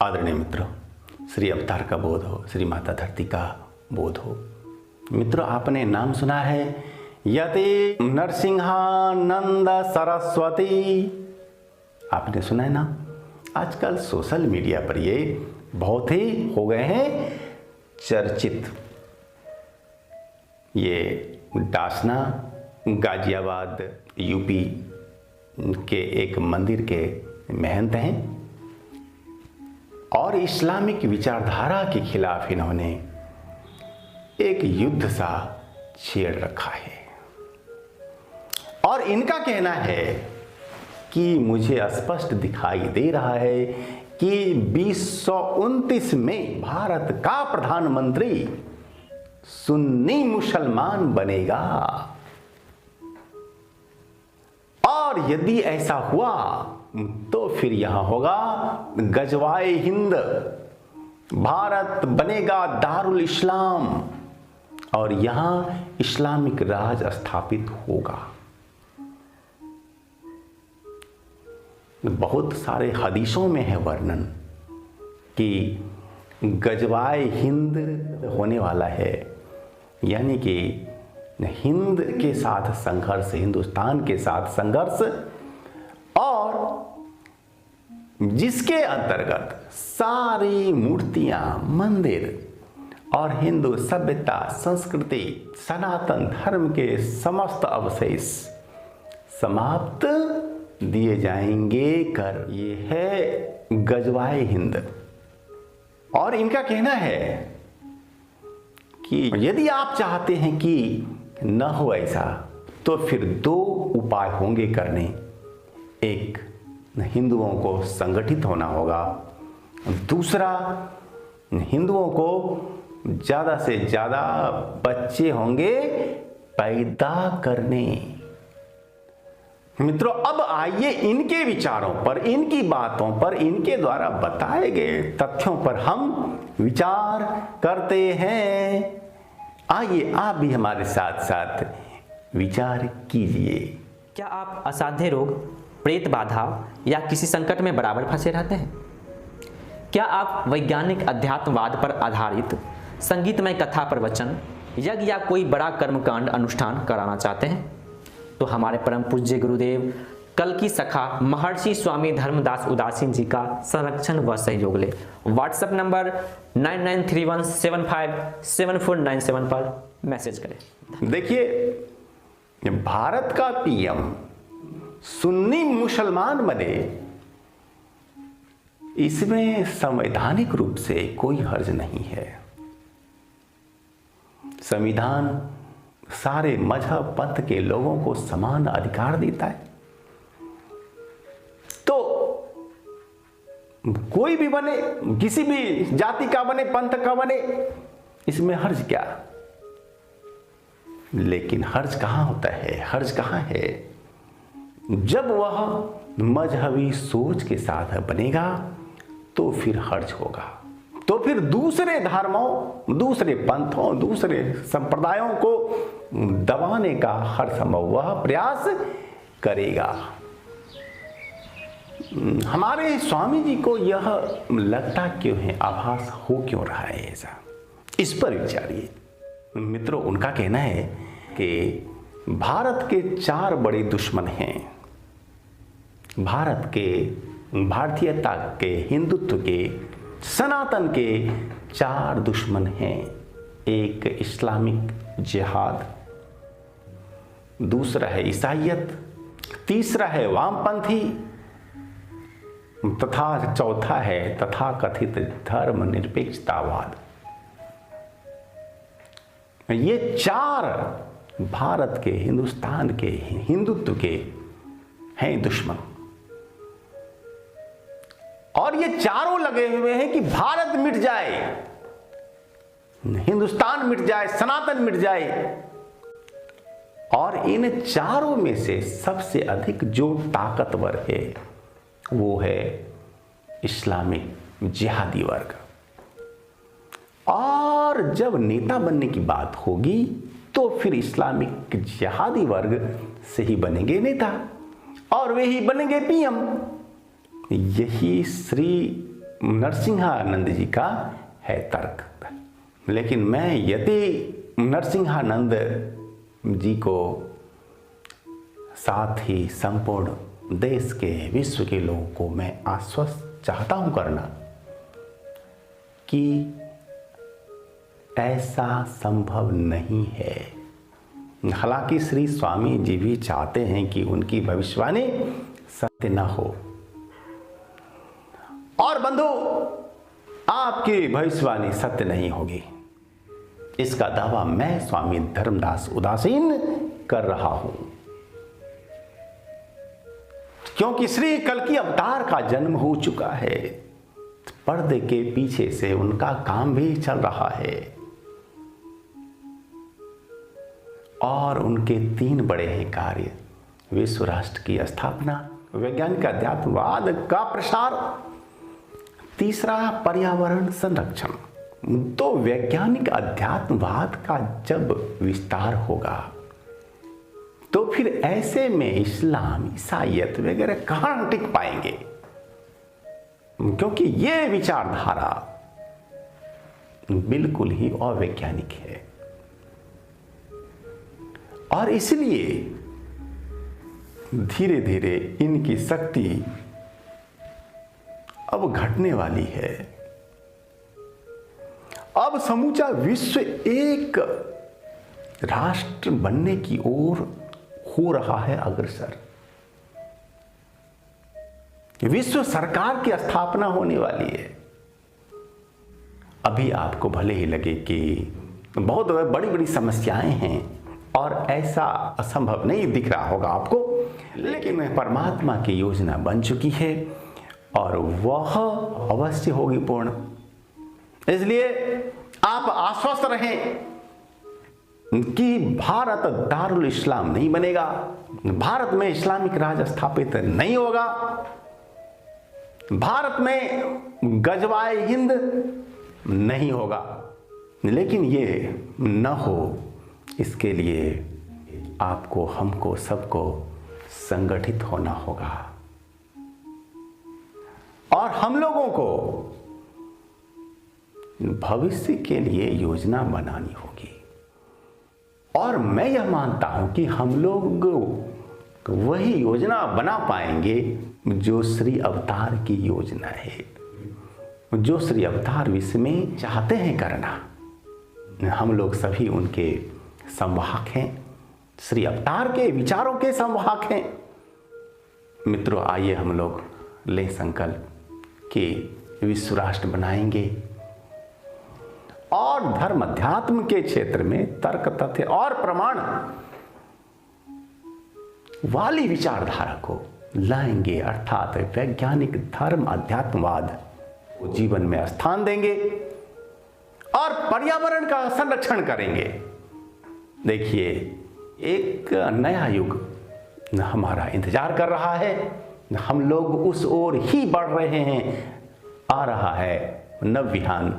आदरणीय मित्रों, श्री अवतार का बोध हो, श्री माता धरती का बोध हो। मित्रों, आपने नाम सुना है यति नरसिंहानंद सरस्वती। आपने सुना है ना? आजकल सोशल मीडिया पर ये बहुत ही हो गए हैं चर्चित। ये डासना गाजियाबाद यूपी के एक मंदिर के महंत हैं और इस्लामिक विचारधारा के खिलाफ इन्होंने एक युद्ध सा छेड़ रखा है। और इनका कहना है कि मुझे स्पष्ट दिखाई दे रहा है कि 2029 में भारत का प्रधानमंत्री सुन्नी मुसलमान बनेगा। और यदि ऐसा हुआ तो फिर यहां होगा गजवाए हिंद, भारत बनेगा दारुल इस्लाम और यहां इस्लामिक राज स्थापित होगा। बहुत सारे हदीसों में है वर्णन कि गजवाए हिंद होने वाला है, यानी कि हिंद के साथ संघर्ष, हिंदुस्तान के साथ संघर्ष, और जिसके अंतर्गत सारी मूर्तियां, मंदिर और हिंदू सभ्यता, संस्कृति, सनातन धर्म के समस्त अवशेष समाप्त दिए जाएंगे कर। ये है गजवाए हिंद। और इनका कहना है कि यदि आप चाहते हैं कि न हो ऐसा तो फिर दो उपाय होंगे करने। एक, हिंदुओं को संगठित होना होगा। दूसरा, हिंदुओं को ज़्यादा से ज़्यादा बच्चे होंगे पैदा करने। मित्रों, अब आइए इनके विचारों पर, इनकी बातों पर, इनके द्वारा बताए गए तथ्यों पर हम विचार करते हैं। आइए आप भी हमारे साथ साथ विचार कीजिए। क्या आप असाध्य रोग, प्रेत बाधा या किसी संकट में बराबर फंसे रहते हैं? क्या आप वैज्ञानिक अध्यात्मवाद पर आधारित संगीतमय कथा प्रवचन, यज्ञ या कोई बड़ा कर्मकांड अनुष्ठान कराना चाहते हैं? तो हमारे परम पूज्य गुरुदेव कल की सखा महर्षि स्वामी धर्मदास उदासीन जी का संरक्षण व सहयोग ले। व्हाट्सएप नंबर 9931757497 पर मैसेज करें। देखिए, भारत का पीएम सुन्नी मुसलमान बने, इसमें संवैधानिक रूप से कोई हर्ज नहीं है। संविधान सारे मजहब पंथ के लोगों को समान अधिकार देता है। तो कोई भी बने, किसी भी जाति का बने, पंथ का बने, इसमें हर्ज क्या? लेकिन हर्ज कहां होता है? हर्ज कहां है? जब वह मजहबी सोच के साथ बनेगा तो फिर हर्ज होगा। तो फिर दूसरे धर्मों, दूसरे पंथों, दूसरे संप्रदायों को दबाने का हर संभव वह प्रयास करेगा। हमारे स्वामी जी को यह लगता क्यों है, आभास हो क्यों रहा है ऐसा? इस पर विचारिए। मित्रों, उनका कहना है कि भारत के 4 बड़े दुश्मन हैं। भारत के, भारतीयता के, हिंदुत्व के, सनातन के 4 दुश्मन हैं। एक इस्लामिक जिहाद, दूसरा है ईसाईयत, तीसरा है वामपंथी, तथा चौथा है तथाकथित धर्मनिरपेक्षतावाद। ये 4 भारत के, हिंदुस्तान के, हिंदुत्व के हैं दुश्मन। और ये चारों लगे हुए हैं कि भारत मिट जाए, हिंदुस्तान मिट जाए, सनातन मिट जाए। और इन चारों में से सबसे अधिक जो ताकतवर है वो है इस्लामिक जिहादी वर्ग। और जब नेता बनने की बात होगी तो फिर इस्लामिक जिहादी वर्ग से ही बनेंगे नेता और वे ही बनेंगे पीएम। यही श्री नरसिंहानंद जी का है तर्क। लेकिन मैं यदि नरसिंहानंद जी को साथ ही संपूर्ण देश के विश्व के लोगों को मैं आश्वस्त चाहता हूं करना कि ऐसा संभव नहीं है। हालांकि श्री स्वामी जी भी चाहते हैं कि उनकी भविष्यवाणी सत्य न हो। और बंधु, आपकी भविष्यवाणी सत्य नहीं होगी, इसका दावा मैं स्वामी धर्मदास उदासीन कर रहा हूं, क्योंकि श्री कल्कि अवतार का जन्म हो चुका है। पर्दे के पीछे से उनका काम भी चल रहा है और उनके 3 बड़े हैं कार्य: विश्व राष्ट्र की स्थापना, वैज्ञानिक अध्यात्मवाद का प्रसार, तीसरा पर्यावरण संरक्षण। तो वैज्ञानिक अध्यात्मवाद का जब विस्तार होगा तो फिर ऐसे में इस्लाम, ईसाईयत वगैरह कहां टिक पाएंगे, क्योंकि ये विचारधारा बिल्कुल ही अवैज्ञानिक है। और इसलिए धीरे धीरे इनकी शक्ति अब घटने वाली है। अब समूचा विश्व एक राष्ट्र बनने की ओर हो रहा है अग्रसर। विश्व सरकार की स्थापना होने वाली है। अभी आपको भले ही लगे कि बहुत बड़ी बड़ी समस्याएं हैं और ऐसा असंभव नहीं दिख रहा होगा आपको, लेकिन परमात्मा की योजना बन चुकी है और वह अवश्य होगी पूर्ण। इसलिए आप आश्वस्त रहें कि भारत दारुल इस्लाम नहीं बनेगा, भारत में इस्लामिक राज स्थापित नहीं होगा, भारत में गजवाए हिंद नहीं होगा। लेकिन ये न हो, इसके लिए आपको, हमको, सबको संगठित होना होगा और हम लोगों को भविष्य के लिए योजना बनानी होगी। और मैं यह मानता हूं कि हम लोग वही योजना बना पाएंगे जो श्री अवतार की योजना है, जो श्री अवतार विश्व में चाहते हैं करना। हम लोग सभी उनके संवाहक हैं, श्री अवतार के विचारों के संवाहक हैं। मित्रों, आइए हम लोग लें संकल्प कि विश्व राष्ट्र बनाएंगे और धर्म अध्यात्म के क्षेत्र में तर्क, तथ्य और प्रमाण वाली विचारधारा को लाएंगे, अर्थात वैज्ञानिक धर्म अध्यात्मवाद को जीवन में स्थान देंगे और पर्यावरण का संरक्षण करेंगे। देखिए, एक नया युग हमारा इंतजार कर रहा है, हम लोग उस ओर ही बढ़ रहे हैं। आ रहा है नवविहान